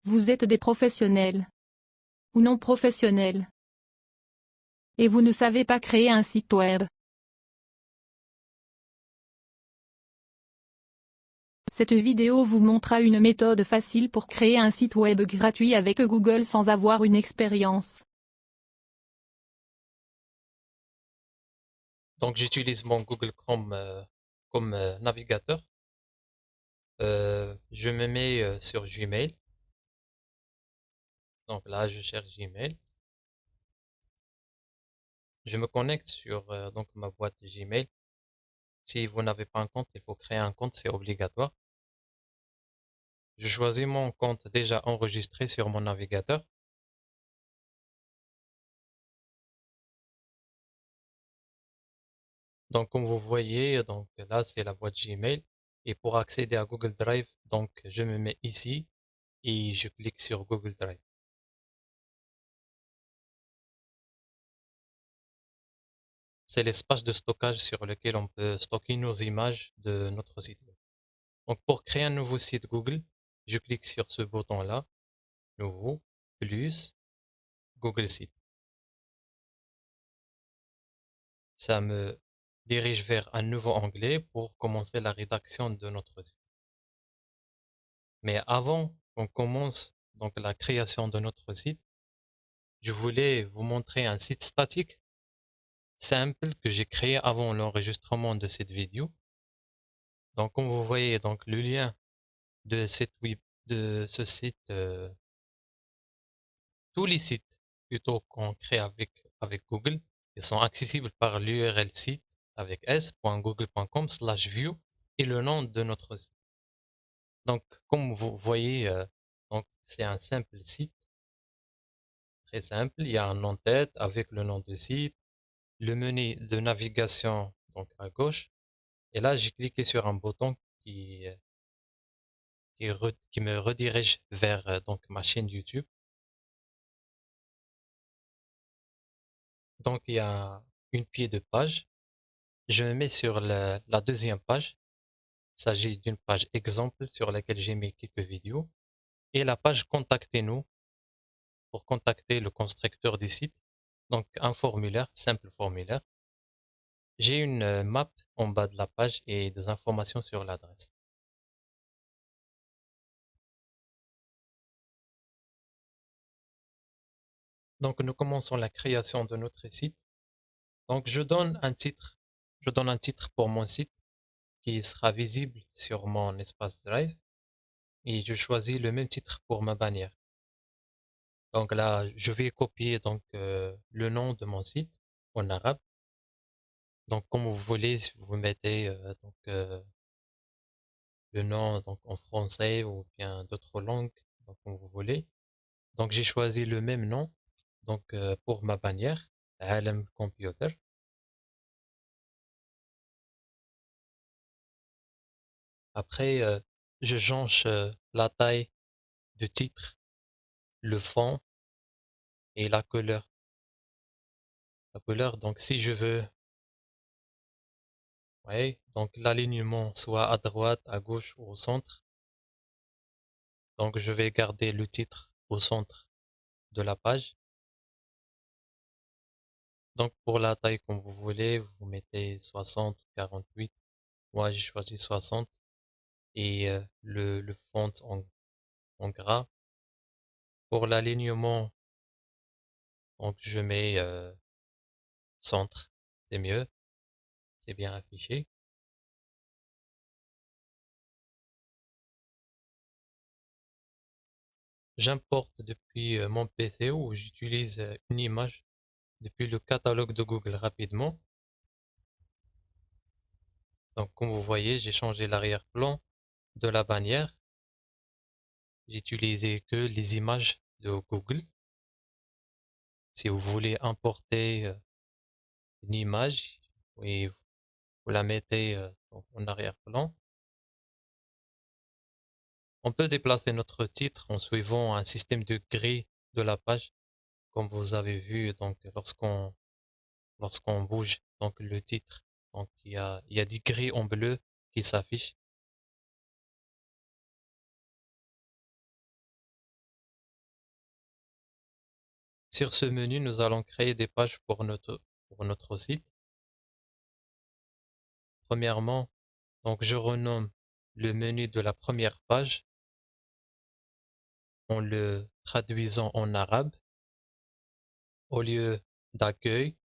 Vous êtes des professionnels ou non professionnels et vous ne savez pas créer un site web. Cette vidéo vous montrera une méthode facile pour créer un site web gratuit avec Google sans avoir une expérience. Donc j'utilise mon Google Chrome comme navigateur. Je me mets sur Gmail. Donc là, je cherche Gmail. Je me connecte sur donc ma boîte Gmail. Si vous n'avez pas un compte, il faut créer un compte, c'est obligatoire. Je choisis mon compte déjà enregistré sur mon navigateur. Donc comme vous voyez, donc là c'est la boîte Gmail. Et pour accéder à Google Drive, donc je me mets ici et je clique sur Google Drive. C'est l'espace de stockage sur lequel on peut stocker nos images de notre site web. Donc pour créer un nouveau site Google, je clique sur ce bouton-là, nouveau, plus, Google Site. Ça me dirige vers un nouveau onglet pour commencer la rédaction de notre site. Mais avant qu'on commence donc la création de notre site, je voulais vous montrer un site statique simple que j'ai créé avant l'enregistrement de cette vidéo. Donc comme vous voyez, donc le lien de ce site, tous les sites plutôt qu'on crée avec Google, ils sont accessibles par l'URL site avec s.google.com/view et le nom de notre site. Donc, comme vous voyez, donc c'est un simple site, très simple. Il y a un en-tête avec le nom de site, le menu de navigation donc à gauche. Et là, j'ai cliqué sur un bouton qui me redirige vers donc ma chaîne YouTube. Donc, il y a une pied de page. Je me mets sur la deuxième page. Il s'agit d'une page exemple sur laquelle j'ai mis quelques vidéos. Et la page Contactez-nous pour contacter le constructeur du site. Donc, un formulaire, simple formulaire. J'ai une map en bas de la page et des informations sur l'adresse. Donc, nous commençons la création de notre site. Donc, je donne un titre pour mon site qui sera visible sur mon espace Drive et je choisis le même titre pour ma bannière. Donc là, je vais copier donc le nom de mon site en arabe. Donc, comme vous voulez, si vous mettez le nom donc en français ou bien d'autres langues, donc comme vous voulez. Donc, j'ai choisi le même nom donc pour ma bannière, Alam Computer. Après, je change la taille de titre, le fond et la couleur. La couleur, donc si je veux, ouais, donc l'alignement soit à droite, à gauche ou au centre. Donc je vais garder le titre au centre de la page. Donc pour la taille comme vous voulez, vous mettez 60, 48. Moi j'ai choisi 60 et le font en gras. Pour l'alignement, donc je mets centre, c'est mieux, c'est bien affiché. J'importe depuis mon PC ou j'utilise une image depuis le catalogue de Google rapidement. Donc comme vous voyez, j'ai changé l'arrière-plan de la bannière. J'ai utilisé que les images de Google. Si vous voulez importer une image et vous la mettez en arrière-plan, on peut déplacer notre titre en suivant un système de grille de la page, comme vous avez vu donc lorsqu'on bouge donc le titre. Donc il y a des grilles en bleu qui s'affichent. Sur ce menu, nous allons créer des pages pour notre site. Premièrement, donc je renomme le menu de la première page en le traduisant en arabe au lieu d'accueil.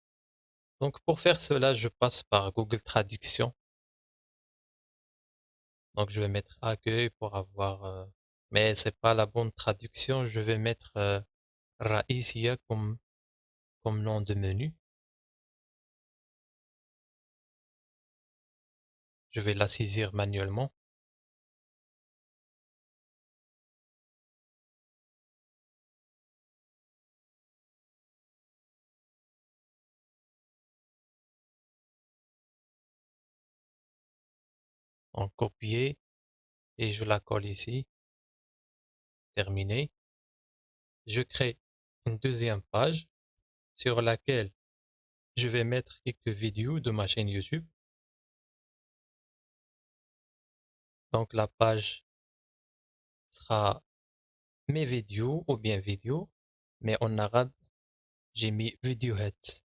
Donc pour faire cela, je passe par Google Traduction. Donc je vais mettre accueil pour avoir, mais c'est pas la bonne traduction. Je vais mettre Raïsia comme nom de menu. Je vais la saisir manuellement. En copier et je la colle ici. Terminé. Je crée une deuxième page sur laquelle je vais mettre quelques vidéos de ma chaîne YouTube. Donc la page sera mes vidéos ou bien vidéos, mais en arabe, j'ai mis videoheads.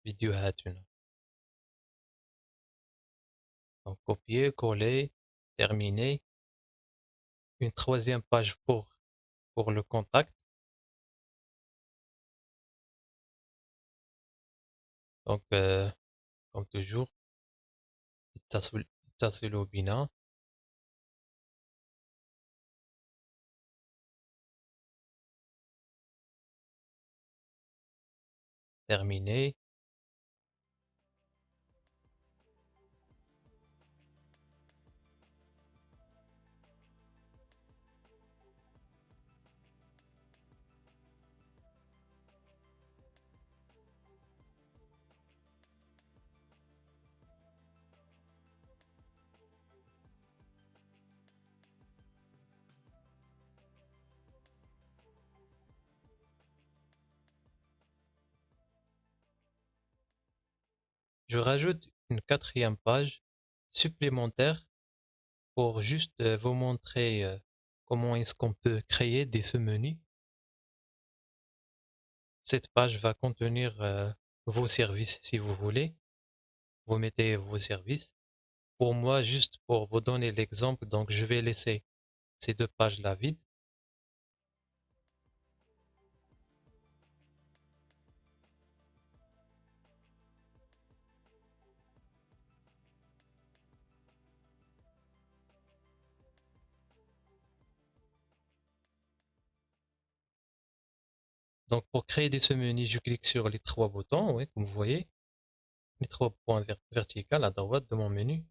Videohead. Donc copier, coller, terminer. Une troisième page pour le contact. Donc comme toujours, اتصلوا بنا. Terminé. Je rajoute une quatrième page supplémentaire pour juste vous montrer comment est-ce qu'on peut créer des sous-menus. Cette page va contenir vos services si vous voulez. Vous mettez vos services. Pour moi, juste pour vous donner l'exemple, donc je vais laisser ces deux pages-là vides. Donc pour créer des sous-menus, je clique sur les trois boutons, oui, comme vous voyez, les trois points verticaux à droite de mon menu.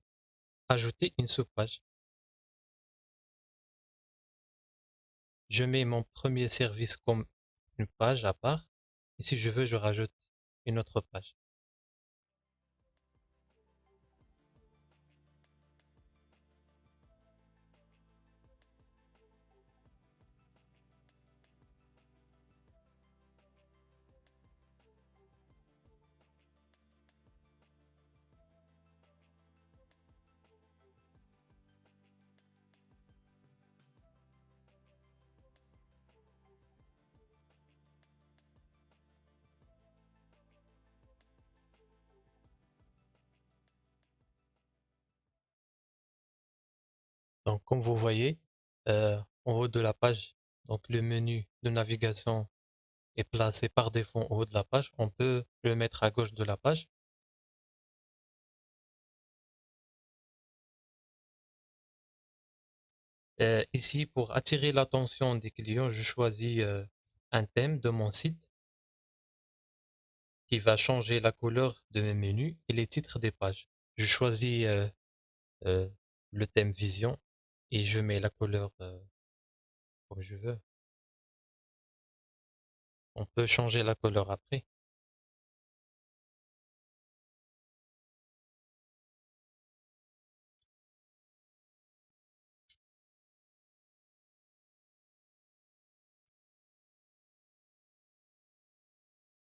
Ajouter une sous-page. Je mets mon premier service comme une page à part. Et si je veux, je rajoute une autre page. Donc, comme vous voyez, en haut de la page, donc le menu de navigation est placé par défaut en haut de la page. On peut le mettre à gauche de la page. Ici, pour attirer l'attention des clients, je choisis un thème de mon site qui va changer la couleur de mes menus et les titres des pages. Je choisis euh, le thème Vision et je mets la couleur comme je veux. On peut changer la couleur après.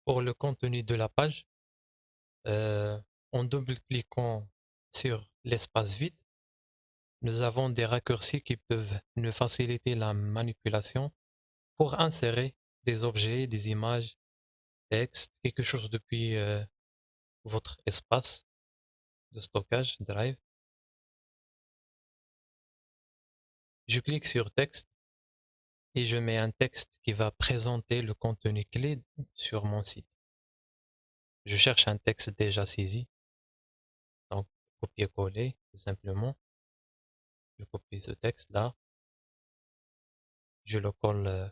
Pour le contenu de la page, euh, en double-cliquant sur l'espace vide, nous avons des raccourcis qui peuvent nous faciliter la manipulation pour insérer des objets, des images, texte, quelque chose depuis votre espace de stockage, Drive. Je clique sur texte et je mets un texte qui va présenter le contenu clé sur mon site. Je cherche un texte déjà saisi, donc copier-coller tout simplement. Je copie ce texte-là, je le colle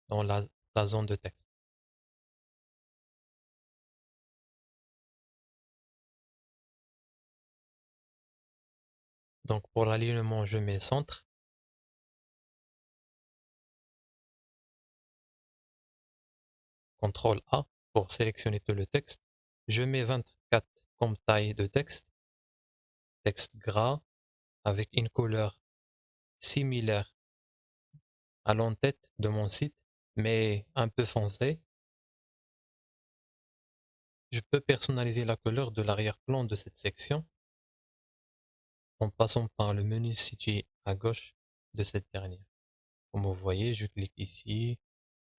dans la zone de texte. Donc pour l'alignement, je mets centre. CTRL A pour sélectionner tout le texte. Je mets 24 comme taille de texte. Texte gras avec une couleur similaire à l'entête de mon site, mais un peu foncé. Je peux personnaliser la couleur de l'arrière-plan de cette section en passant par le menu situé à gauche de cette dernière. Comme vous voyez, je clique ici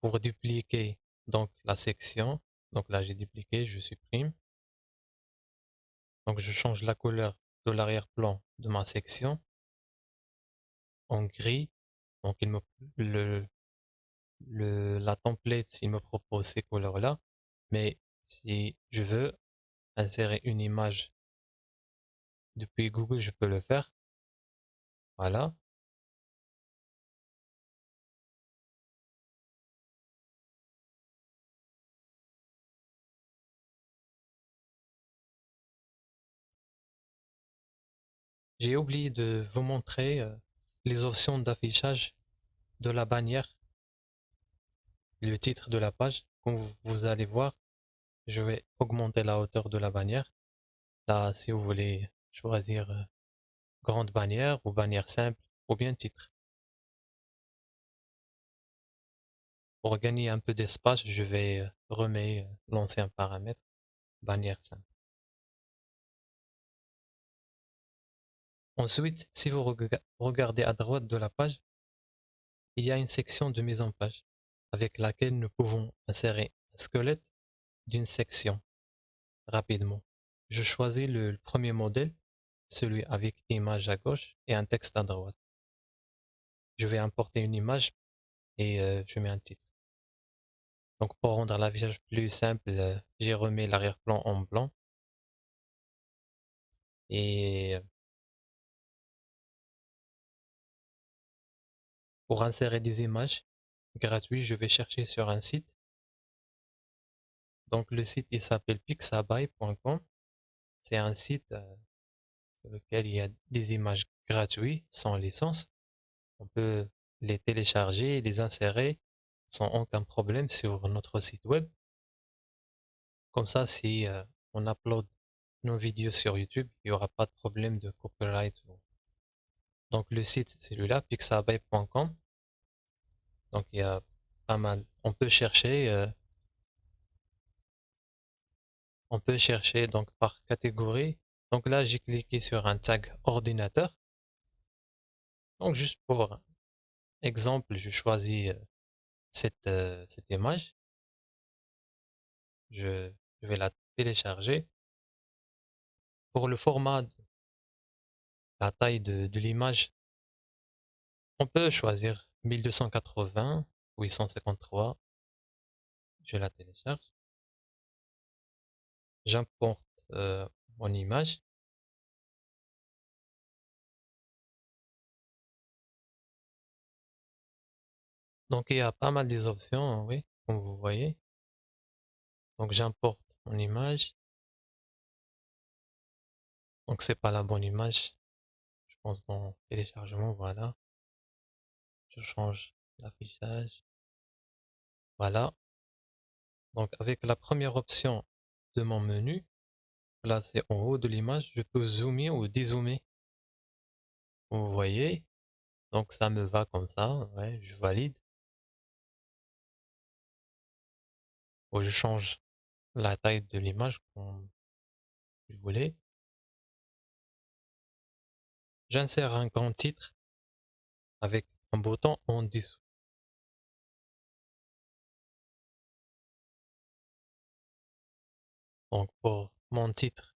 pour dupliquer donc la section. Donc là, j'ai dupliqué, je supprime. Donc je change la couleur de l'arrière-plan de ma section en gris. Donc la template, il me propose ces couleurs-là. Mais si je veux insérer une image depuis Google, je peux le faire. Voilà. J'ai oublié de vous montrer les options d'affichage de la bannière, le titre de la page. Comme vous allez voir, je vais augmenter la hauteur de la bannière. Là, si vous voulez choisir grande bannière ou bannière simple ou bien titre. Pour gagner un peu d'espace, je vais remettre l'ancien paramètre, bannière simple. Ensuite, si vous regardez à droite de la page, il y a une section de mise en page avec laquelle nous pouvons insérer un squelette d'une section rapidement. Je choisis le premier modèle, celui avec image à gauche et un texte à droite. Je vais importer une image et je mets un titre. Donc pour rendre l'affichage plus simple, j'ai remis l'arrière-plan en blanc. Et pour insérer des images gratuites, je vais chercher sur un site. Donc le site il s'appelle pixabay.com. C'est un site sur lequel il y a des images gratuites sans licence. On peut les télécharger et les insérer sans aucun problème sur notre site web. Comme ça, si on upload nos vidéos sur YouTube, il n'y aura pas de problème de copyright. Donc le site, c'est celui-là, pixabay.com. Donc il y a pas mal. On peut chercher donc par catégorie. Donc là, j'ai cliqué sur un tag ordinateur. Donc juste pour exemple, je choisis cette image. Je vais la télécharger. Pour le format, la taille de l'image, on peut choisir 1280, 853. Je la télécharge. J'importe mon image. Donc il y a pas mal des options, oui, comme vous voyez. Donc j'importe mon image. Donc c'est pas la bonne image. Je pense dans téléchargement, voilà. Je change l'affichage. Voilà. Donc avec la première option de mon menu, là c'est en haut de l'image, je peux zoomer ou dézoomer. Vous voyez. Donc ça me va comme ça, ouais, je valide. Ou je change la taille de l'image comme je voulais. J'insère un grand titre avec un bouton en dessous. Donc pour mon titre,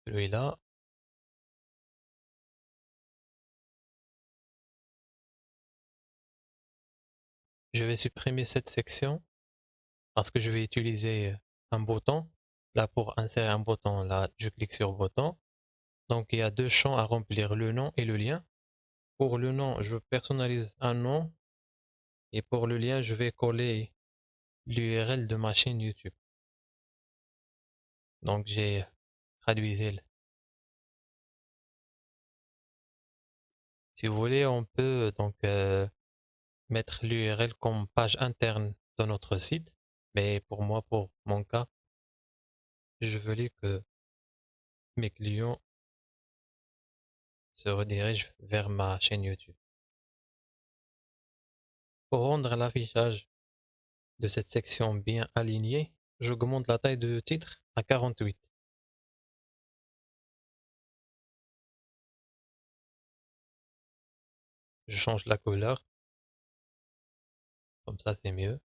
celui-là, je vais supprimer cette section parce que je vais utiliser un bouton. Là, pour insérer un bouton, là, je clique sur bouton. Donc il y a deux champs à remplir, le nom et le lien. Pour le nom, je personnalise un nom et pour le lien, je vais coller l'URL de ma chaîne YouTube. Donc j'ai traduisé. Si vous voulez, on peut donc mettre l'URL comme page interne de notre site. Mais pour moi, pour mon cas, je voulais que mes clients se redirigent vers ma chaîne YouTube. Pour rendre l'affichage de cette section bien alignée, j'augmente la taille de titre à 48. Je change la couleur, comme ça c'est mieux.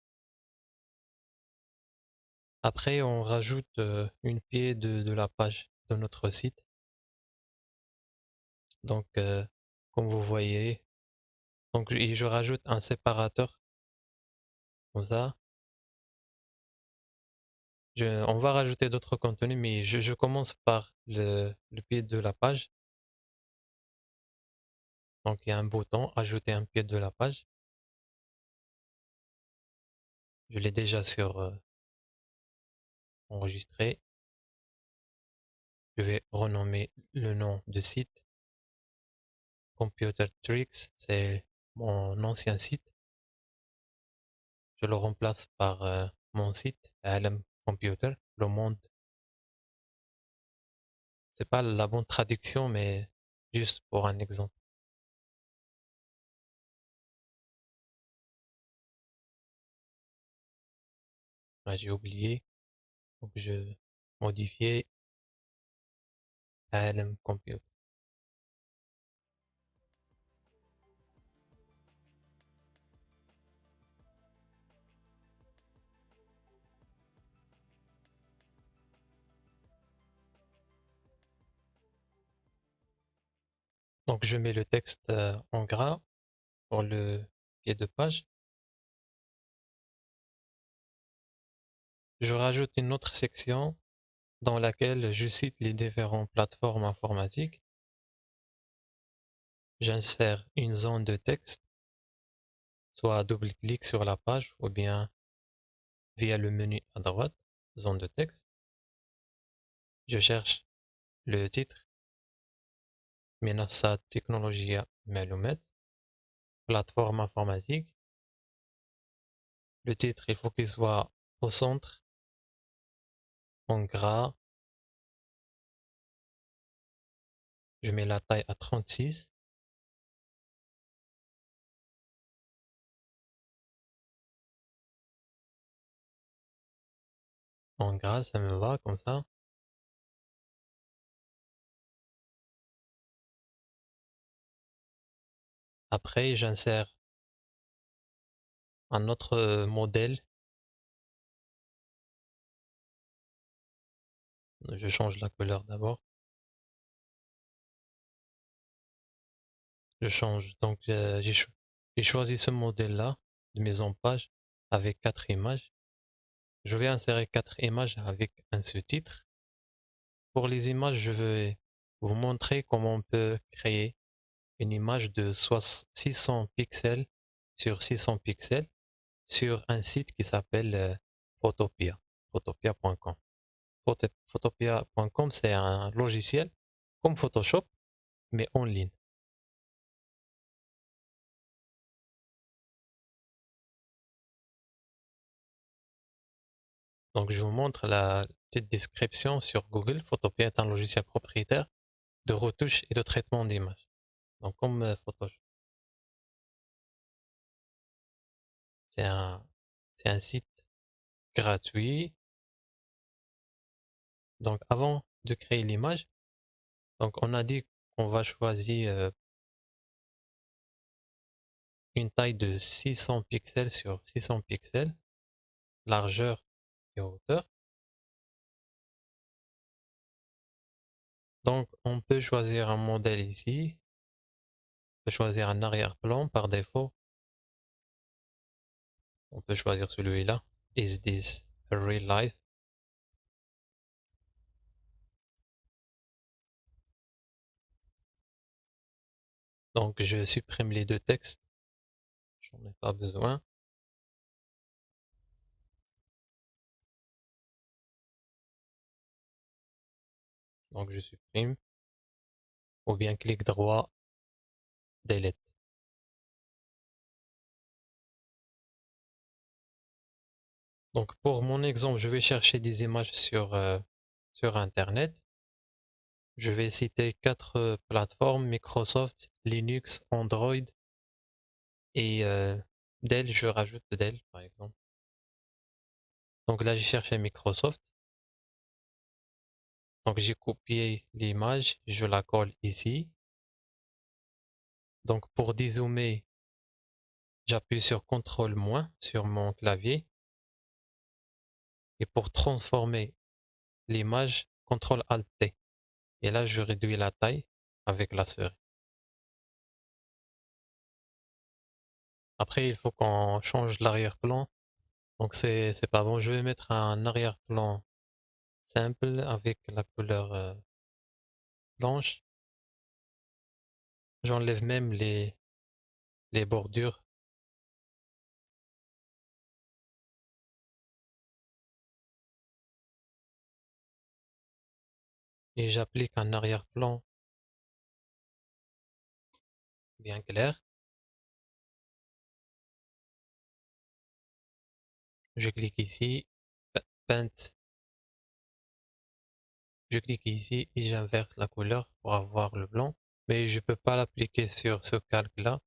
Après, on rajoute une pied de la page de notre site. Donc, comme vous voyez, donc je rajoute un séparateur comme ça. On va rajouter d'autres contenus, mais je commence par le pied de la page. Donc, il y a un bouton, ajouter un pied de la page. Je l'ai déjà sur enregistré. Je vais renommer le nom de site. Computer Tricks, c'est mon ancien site. Je le remplace par mon site, Alam Computer, le monde. C'est pas la bonne traduction, mais juste pour un exemple. Ah, j'ai oublié, donc je modifier Alam Computer. Donc je mets le texte en gras pour le pied de page. Je rajoute une autre section dans laquelle je cite les différentes plateformes informatiques. J'insère une zone de texte, soit à double-clic sur la page ou bien via le menu à droite, zone de texte. Je cherche le titre, Minasat Technologia Malumet, plateforme informatique. Le titre, il faut qu'il soit au centre, en gras. Je mets la taille à 36. En gras, ça me va comme ça. Après, j'insère un autre modèle. Je change la couleur d'abord. Je change. Donc, j'ai choisi ce modèle-là de mise en page avec 4 images. Je vais insérer 4 images avec un sous-titre. Pour les images, je vais vous montrer comment on peut créer une image de 600 pixels sur 600 pixels sur un site qui s'appelle Photopia, photopia.com. Photopia.com, c'est un logiciel comme Photoshop, mais en ligne. Donc, je vous montre la petite description sur Google. Photopia est un logiciel propriétaire de retouche et de traitement d'images. Donc, comme Photoshop. C'est un, c'est un site gratuit. Donc avant de créer l'image, donc on a dit qu'on va choisir une taille de 600 pixels sur 600 pixels, largeur et hauteur. Donc on peut choisir un modèle ici, on peut choisir un arrière-plan par défaut. On peut choisir celui-là. Is this a real life? Donc je supprime les deux textes, j'en ai pas besoin. Donc je supprime, ou bien clic droit, delete. Donc pour mon exemple, je vais chercher des images sur Internet. Je vais citer 4 plateformes, Microsoft, Linux, Android et Dell, je rajoute Dell par exemple. Donc là j'ai cherché Microsoft. Donc j'ai copié l'image, je la colle ici. Donc pour dézoomer, j'appuie sur CTRL- sur mon clavier. Et pour transformer l'image, CTRL-ALT-T. Et là, je réduis la taille avec la souris. Après, il faut qu'on change l'arrière-plan. Donc c'est pas bon. Je vais mettre un arrière-plan simple avec la couleur blanche. J'enlève même les bordures. Et j'applique un arrière-plan bien clair. Je clique ici, Paint. Je clique ici et j'inverse la couleur pour avoir le blanc. Mais je peux pas l'appliquer sur ce calque-là.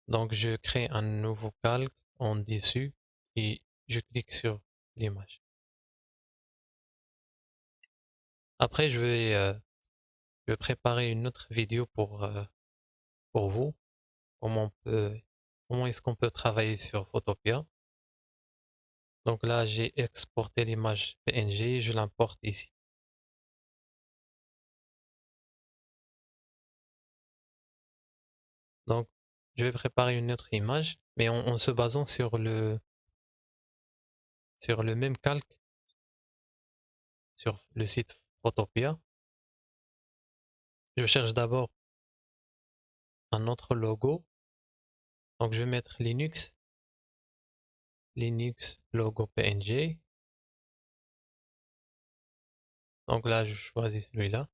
Donc je crée un nouveau calque en dessus et je clique sur l'image. Après je vais préparer une autre vidéo pour vous. Comment est-ce qu'on peut travailler sur Photopea. Donc là j'ai exporté l'image PNG, je l'importe ici. Donc je vais préparer une autre image, mais en se basant sur le même calque sur le site Photopea. Je cherche d'abord un autre logo. Donc je vais mettre Linux logo PNG. Donc là, je choisis celui-là.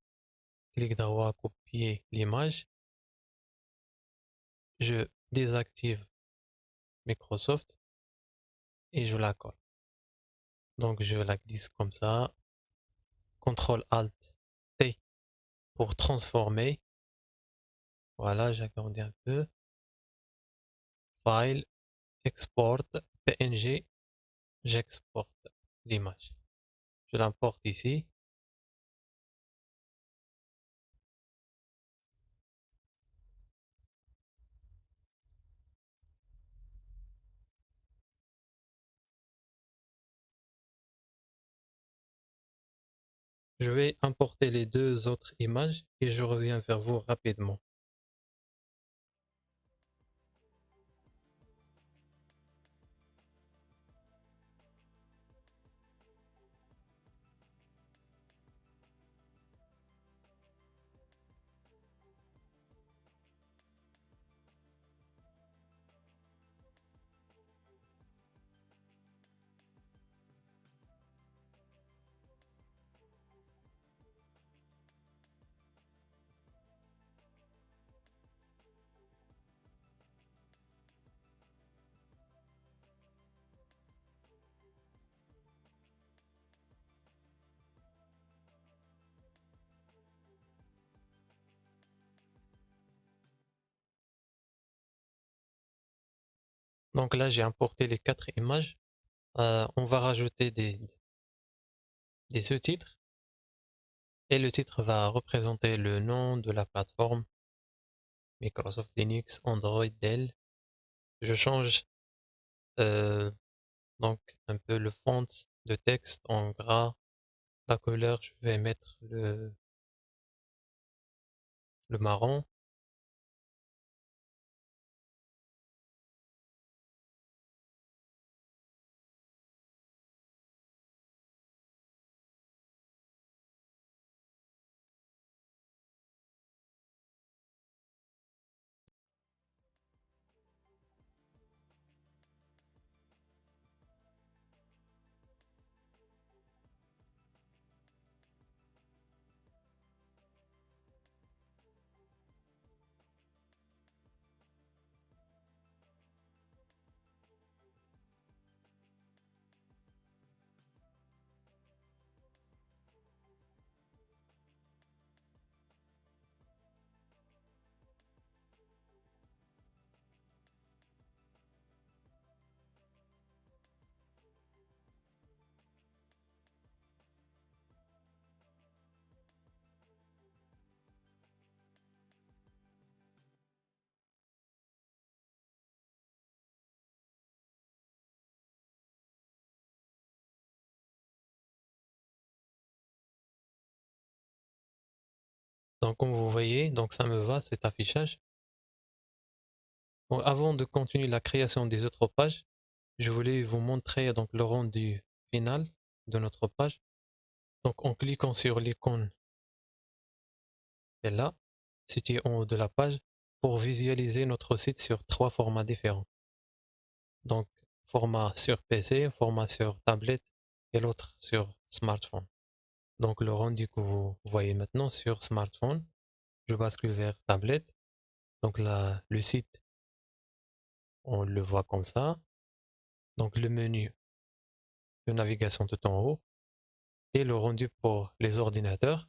Clic droit, copier l'image. Je désactive Microsoft et je la colle. Donc je la glisse comme ça. CTRL ALT T pour transformer. Voilà, j'agrandis un peu. File, export, PNG. J'exporte l'image. Je l'importe ici. Je vais importer les deux autres images et je reviens vers vous rapidement. Donc là, j'ai importé les 4 images. On va rajouter des sous-titres et le titre va représenter le nom de la plateforme Microsoft Linux, Android, Dell. Je change euh, donc un peu le font de texte en gras. La couleur, je vais mettre le marron. Donc comme vous voyez, donc ça me va cet affichage. Bon, avant de continuer la création des autres pages, je voulais vous montrer donc le rendu final de notre page. Donc en cliquant sur l'icône là, située en haut de la page, pour visualiser notre site sur 3 formats différents. Donc format sur PC, format sur tablette et l'autre sur smartphone. Donc le rendu que vous voyez maintenant sur smartphone, je bascule vers tablette. Donc là, le site, on le voit comme ça. Donc le menu de navigation tout en haut et le rendu pour les ordinateurs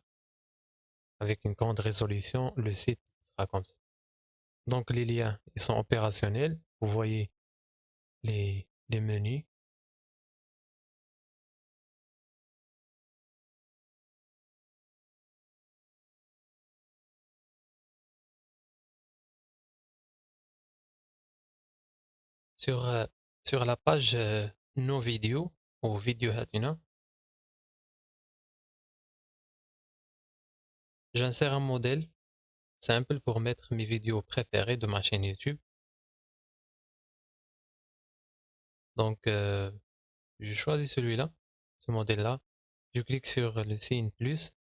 avec une grande résolution, le site sera comme ça. Donc les liens, ils sont opérationnels. Vous voyez les menus. Sur, sur la page nos vidéos ou vidéo Hatuna, j'insère un modèle simple pour mettre mes vidéos préférées de ma chaîne YouTube. Donc je choisis celui-là, ce modèle-là. Je clique sur le signe plus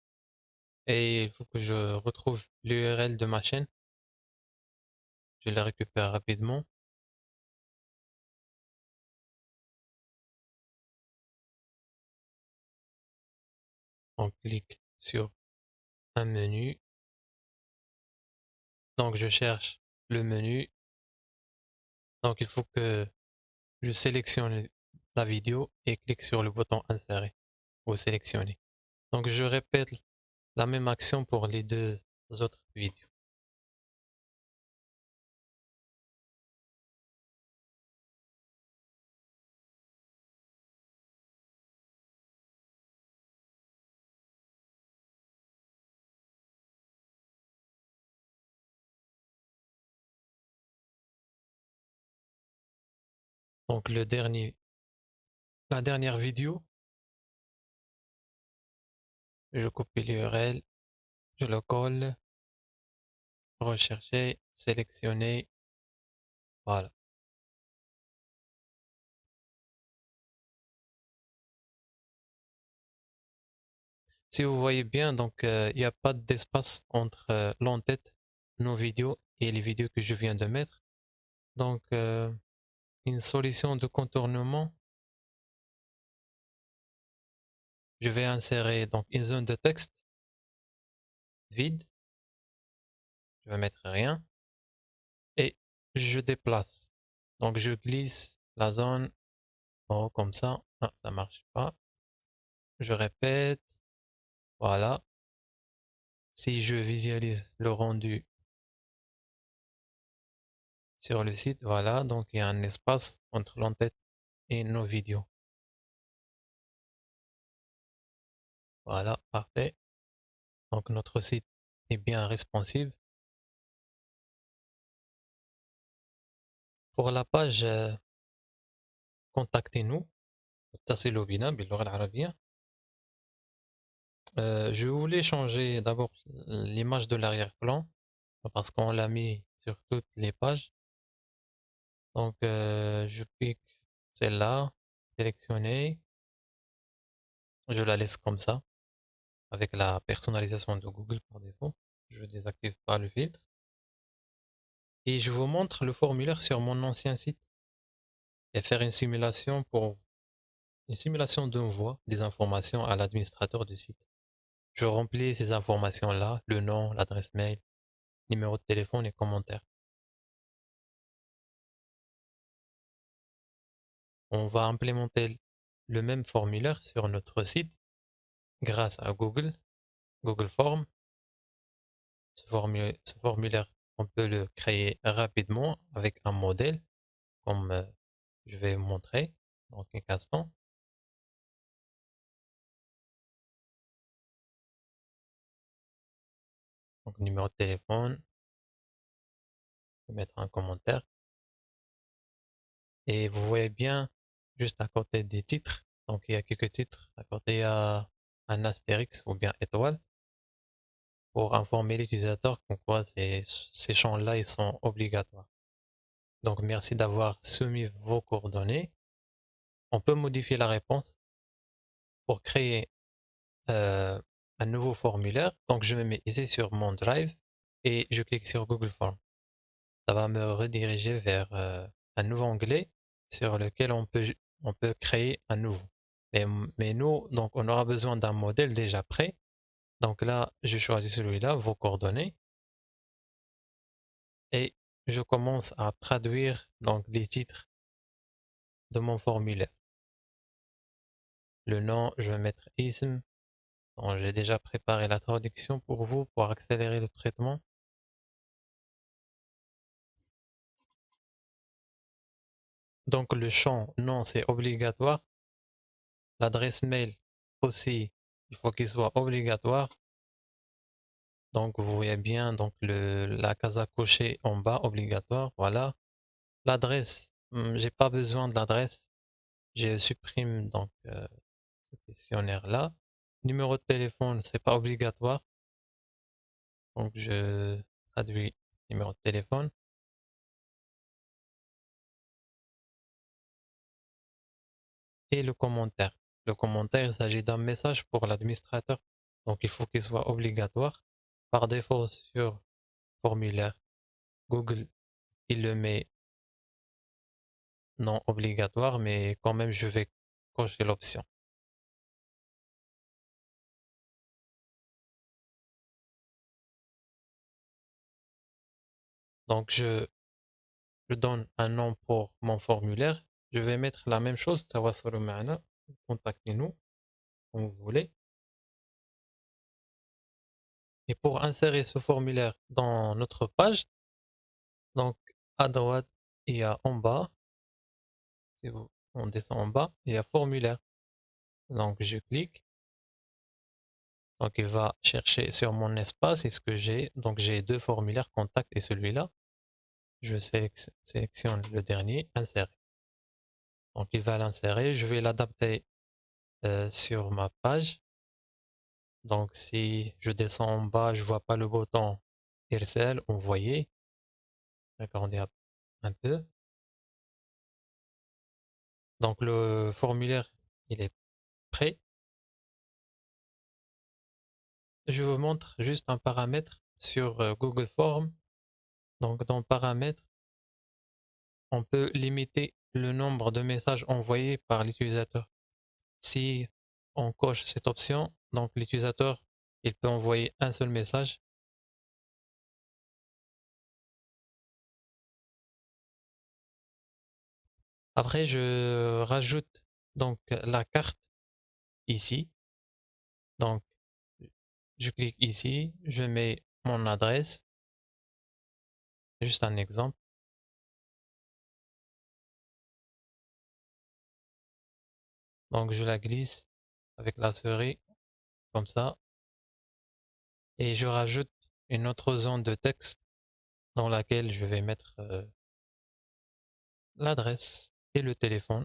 et il faut que je retrouve l'URL de ma chaîne. Je la récupère rapidement. On clique sur un menu. Donc je cherche le menu. Donc il faut que je sélectionne la vidéo et clique sur le bouton insérer ou sélectionner. Donc je répète la même action pour les deux autres vidéos. Donc la dernière vidéo, je copie l'URL, je le colle, rechercher, sélectionner, voilà. Si vous voyez bien, donc il n'y a pas d'espace entre l'entête, nos vidéos et les vidéos que je viens de mettre. Donc une solution de contournement, je vais insérer donc une zone de texte vide, je vais mettre rien et je déplace. Donc je glisse la zone en haut comme ça. Ah, ça marche pas. Je répète. Voilà. Si je visualise le rendu sur le site, voilà. Donc il y a un espace entre l'entête et nos vidéos. Voilà, parfait. Donc notre site est bien responsive. Pour la page contactez-nous. اتصلوا بنا باللغة العربية. Je voulais changer d'abord l'image de l'arrière-plan parce qu'on l'a mis sur toutes les pages. Donc je pique celle-là, sélectionner, je la laisse comme ça avec la personnalisation de Google par défaut. Je désactive pas le filtre et je vous montre le formulaire sur mon ancien site et faire une simulation d'envoi des informations à l'administrateur du site. Je remplis ces informations-là, le nom, l'adresse mail, numéro de téléphone et commentaires. On va implémenter le même formulaire sur notre site grâce à Google Form. Ce formulaire, on peut le créer rapidement avec un modèle, comme je vais vous montrer dans quelques instants. Donc, numéro de téléphone, mettre un commentaire. Et vous voyez bien, juste à côté des titres, donc il y a quelques titres, à côté il y a un astérix ou bien étoile pour informer l'utilisateur comme quoi ces champs-là, ils sont obligatoires. Donc, merci d'avoir soumis vos coordonnées. On peut modifier la réponse pour créer un nouveau formulaire. Donc, je me mets ici sur mon Drive et je clique sur Google Form. Ça va me rediriger vers un nouveau onglet sur lequel on peut créer un nouveau. Mais nous, donc, on aura besoin d'un modèle déjà prêt. Donc là, je choisis celui-là, vos coordonnées, et je commence à traduire donc les titres de mon formulaire. Le nom, je vais mettre ism. Donc, j'ai déjà préparé la traduction pour vous pour accélérer le traitement. Donc le champ nom, c'est obligatoire. L'adresse mail aussi, il faut qu'il soit obligatoire. Donc vous voyez bien donc la case à cocher en bas obligatoire. Voilà. L'adresse, j'ai pas besoin de l'adresse. Je supprime donc ce questionnaire là. Numéro de téléphone, c'est pas obligatoire. Donc je traduis numéro de téléphone. Et le commentaire. Le commentaire, il s'agit d'un message pour l'administrateur. Donc il faut qu'il soit obligatoire. Par défaut sur formulaire Google, il le met non obligatoire, mais quand même je vais cocher l'option. Donc je donne un nom pour mon formulaire. Je vais mettre la même chose, تواصلوا معنا, contactez-nous comme vous voulez. Et pour insérer ce formulaire dans notre page, donc à droite, il y a en bas, si vous, on descend en bas, il y a formulaire. Donc je clique. Donc il va chercher sur mon espace et ce que j'ai. Donc j'ai deux formulaires, contact et celui-là. Je sélectionne le dernier, insérer. Donc il va l'insérer. Je vais l'adapter sur ma page. Donc si je descends en bas, je vois pas le bouton Irsel, envoyer. Regardez un peu. Donc le formulaire, il est prêt. Je vous montre juste un paramètre sur Google Form. Donc dans paramètres, on peut limiter le nombre de messages envoyés par l'utilisateur. Si on coche cette option, donc l'utilisateur, il peut envoyer un seul message. Après, je rajoute donc la carte ici. Donc, je clique ici, je mets mon adresse. Juste un exemple. Donc, je la glisse avec la souris comme ça. Et je rajoute une autre zone de texte dans laquelle je vais mettre l'adresse et le téléphone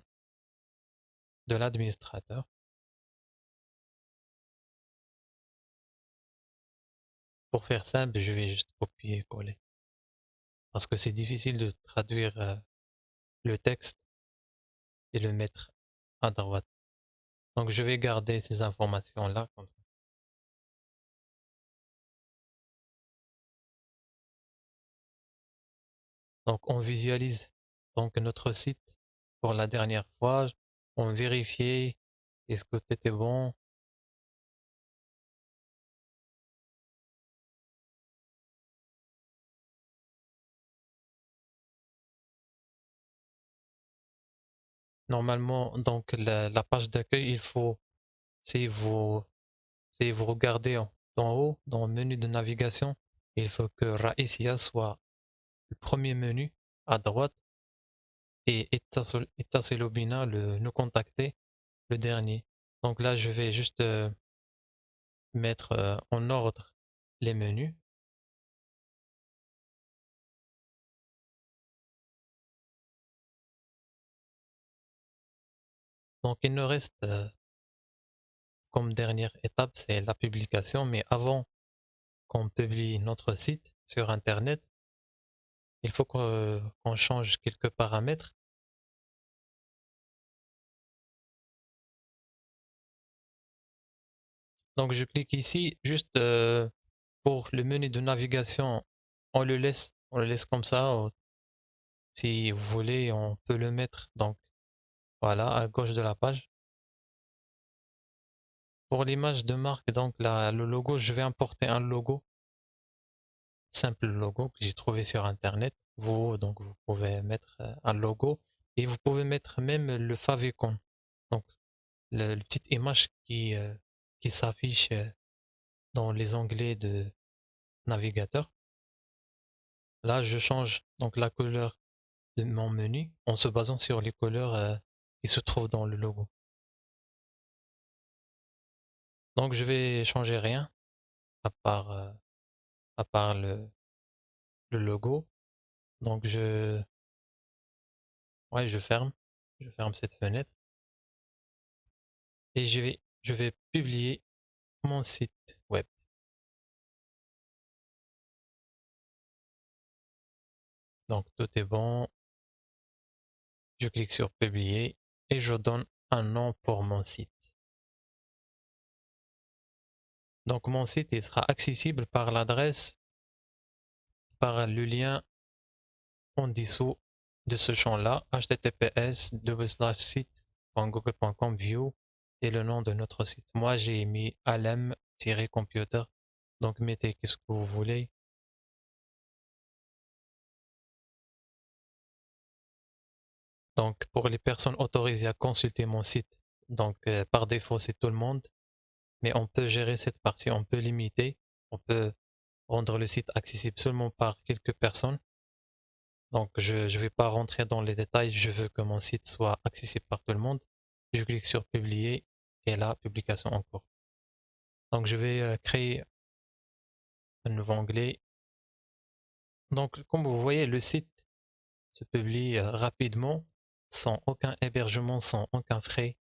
de l'administrateur. Pour faire simple, je vais juste copier et coller. Parce que c'est difficile de traduire le texte et le mettre à droite. Donc je vais garder ces informations-là comme ça. Donc on visualise donc notre site pour la dernière fois. On vérifie est-ce que tout était bon. Normalement, donc la page d'accueil, il faut, si vous, si vous regardez d'en haut, dans le menu de navigation, il faut que Raïsia soit le premier menu à droite et Itaselobina, le nous contacter, le dernier. Donc là, je vais juste mettre en ordre les menus. Donc il nous reste comme dernière étape, c'est la publication. Mais avant qu'on publie notre site sur Internet, il faut qu'on change quelques paramètres. Donc je clique ici juste pour le menu de navigation, on le laisse comme ça. Si vous voulez, on peut le mettre donc voilà à gauche de la page. Pour l'image de marque, donc le logo, je vais importer un logo, simple logo que j'ai trouvé sur internet. Donc vous pouvez mettre un logo et vous pouvez mettre même le favicon, donc la petite image qui s'affiche dans les onglets de navigateur. Là, je change donc la couleur de mon menu en se basant sur les couleurs qui se trouvent dans le logo. Donc je vais changer rien à part le logo. Donc je ferme cette fenêtre et je vais publier mon site web. Donc tout est bon. Je clique sur publier et je donne un nom pour mon site. Donc mon site il sera accessible par l'adresse, par le lien en dessous de ce champ-là, https://site.google.com view et le nom de notre site. Moi j'ai mis alem-computer, donc mettez qu'est-ce que vous voulez. Donc pour les personnes autorisées à consulter mon site, donc par défaut c'est tout le monde, mais on peut gérer cette partie, on peut limiter, on peut rendre le site accessible seulement par quelques personnes. Donc je ne vais pas rentrer dans les détails, je veux que mon site soit accessible par tout le monde. Je clique sur publier et là, publication en cours. Donc je vais créer un nouveau onglet. Donc comme vous voyez, le site se publie rapidement, sans aucun hébergement, sans aucun frais.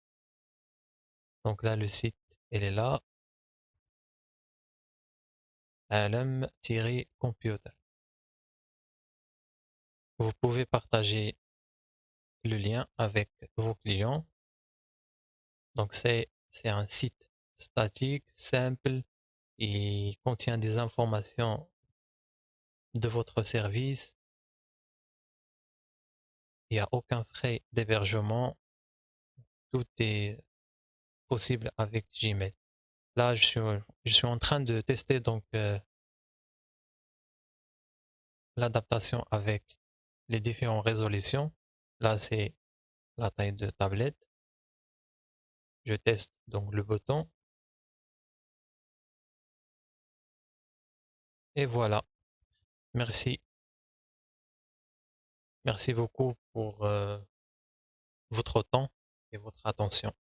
Donc là, le site, il est là. Alem-computer. Vous pouvez partager le lien avec vos clients. Donc c'est un site statique, simple, et contient des informations de votre service. Il n'y a aucun frais d'hébergement. Tout est possible avec Gmail. Là, je suis en train de tester donc l'adaptation avec les différentes résolutions. Là, c'est la taille de tablette. Je teste donc le bouton. Et voilà. Merci. Merci beaucoup pour votre temps et votre attention.